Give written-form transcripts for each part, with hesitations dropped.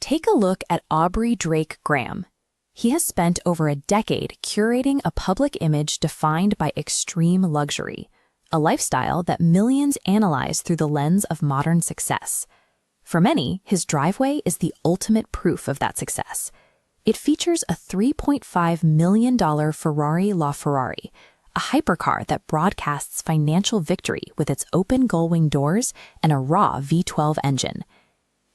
Take a look at Aubrey Drake Graham. He has spent over a decade curating a public image defined by extreme luxury, a lifestyle that millions analyze through the lens of modern success. For many, his driveway is the ultimate proof of that success. It features a $3.5 million Ferrari LaFerrari, a hypercar that broadcasts financial victory with its open gullwing doors and a raw V12 engine.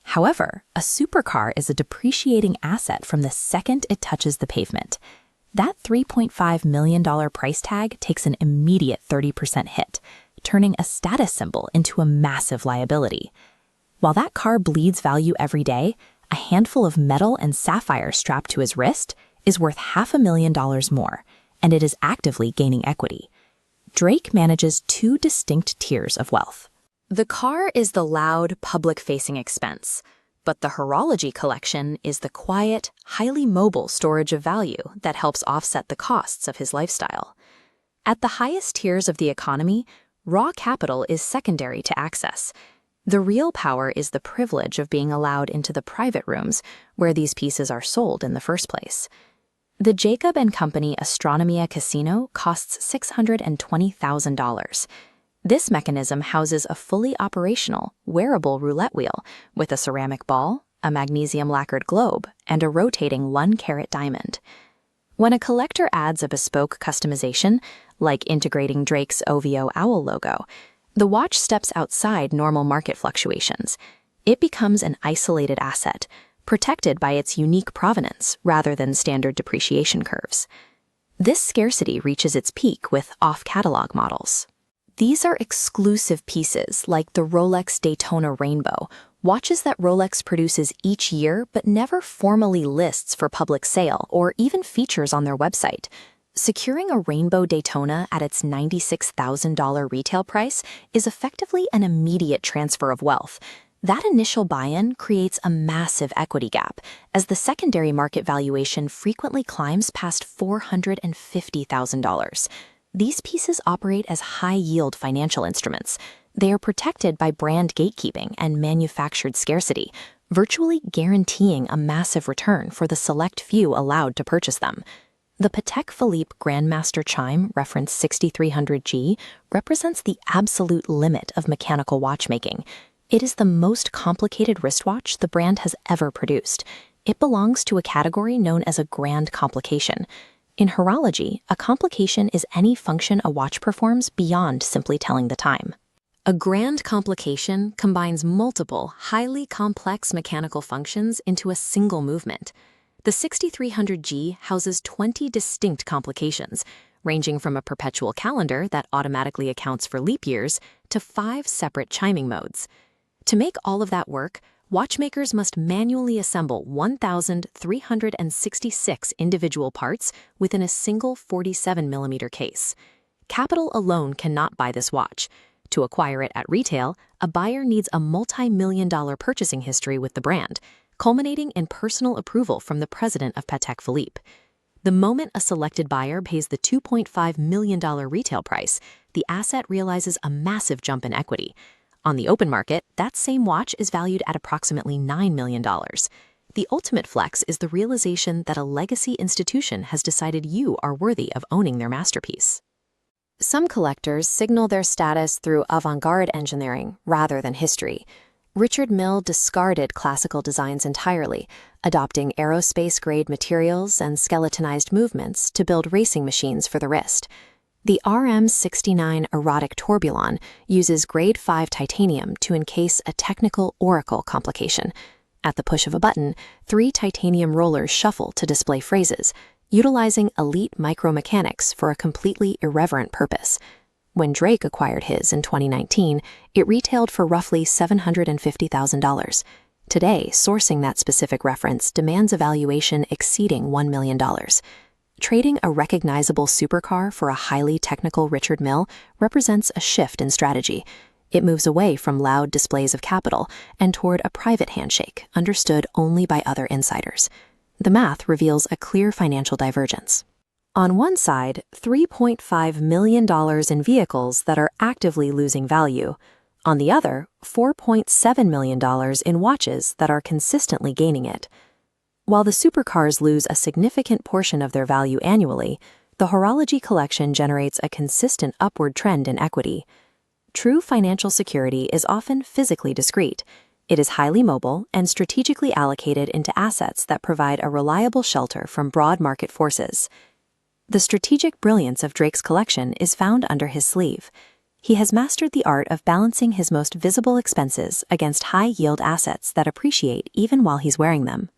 However, a supercar is a depreciating asset from the second it touches the pavement. That $3.5 million price tag takes an immediate 30% hit, turning a status symbol into a massive liability. While that car bleeds value every day, a handful of metal and sapphire strapped to his wrist is worth $500,000 more, and it is actively gaining equity. Drake manages two distinct tiers of wealth. The car is the loud, public-facing expense, but the horology collection is the quiet, highly mobile storage of value that helps offset the costs of his lifestyle. At the highest tiers of the economy, raw capital is secondary to access. The real power is the privilege of being allowed into the private rooms where these pieces are sold in the first place. The Jacob & Company Astronomia Casino costs $620,000. This mechanism houses a fully operational, wearable roulette wheel with a ceramic ball, a magnesium-lacquered globe, and a rotating 1-carat diamond. When a collector adds a bespoke customization, like integrating Drake's OVO owl logo, the watch steps outside normal market fluctuations. It becomes an isolated asset, protected by its unique provenance rather than standard depreciation curves. This scarcity reaches its peak with off-catalog models. These are exclusive pieces like the Rolex Daytona Rainbow, watches that Rolex produces each year but never formally lists for public sale or even features on their website. Securing a Rainbow Daytona at its $96,000 retail price is effectively an immediate transfer of wealth. That initial buy-in creates a massive equity gap, as the secondary market valuation frequently climbs past $450,000. These pieces operate as high-yield financial instruments. They are protected by brand gatekeeping and manufactured scarcity, virtually guaranteeing a massive return for the select few allowed to purchase them. The Patek Philippe Grandmaster Chime, reference 6300G, represents the absolute limit of mechanical watchmaking. It is the most complicated wristwatch the brand has ever produced. It belongs to a category known as a grand complication. In horology, a complication is any function a watch performs beyond simply telling the time. A grand complication combines multiple, highly complex mechanical functions into a single movement. The 6300G houses 20 distinct complications, ranging from a perpetual calendar that automatically accounts for leap years to 5 separate chiming modes. To make all of that work, watchmakers must manually assemble 1,366 individual parts within a single 47mm case. Capital alone cannot buy this watch. To acquire it at retail, a buyer needs a multi-million-dollar purchasing history with the brand, culminating in personal approval from the president of Patek Philippe. The moment a selected buyer pays the $2.5 million retail price, the asset realizes a massive jump in equity. On the open market, that same watch is valued at approximately $9 million. The ultimate flex is the realization that a legacy institution has decided you are worthy of owning their masterpiece. Some collectors signal their status through avant-garde engineering rather than history. Richard Mille discarded classical designs entirely, adopting aerospace-grade materials and skeletonized movements to build racing machines for the wrist. The RM69 erotic tourbillon uses grade 5 titanium to encase a technical oracle complication. At the push of a button, 3 titanium rollers shuffle to display phrases, utilizing elite micromechanics for a completely irreverent purpose. When Drake acquired his in 2019, it retailed for roughly $750,000. Today, sourcing that specific reference demands a valuation exceeding $1 million. Trading a recognizable supercar for a highly technical Richard Mille represents a shift in strategy. It moves away from loud displays of capital and toward a private handshake understood only by other insiders. The math reveals a clear financial divergence. On one side, $3.5 million in vehicles that are actively losing value. On the other, $4.7 million in watches that are consistently gaining it. While the supercars lose a significant portion of their value annually, the horology collection generates a consistent upward trend in equity. True financial security is often physically discrete. It is highly mobile and strategically allocated into assets that provide a reliable shelter from broad market forces. The strategic brilliance of Drake's collection is found under his sleeve. He has mastered the art of balancing his most visible expenses against high-yield assets that appreciate even while he's wearing them.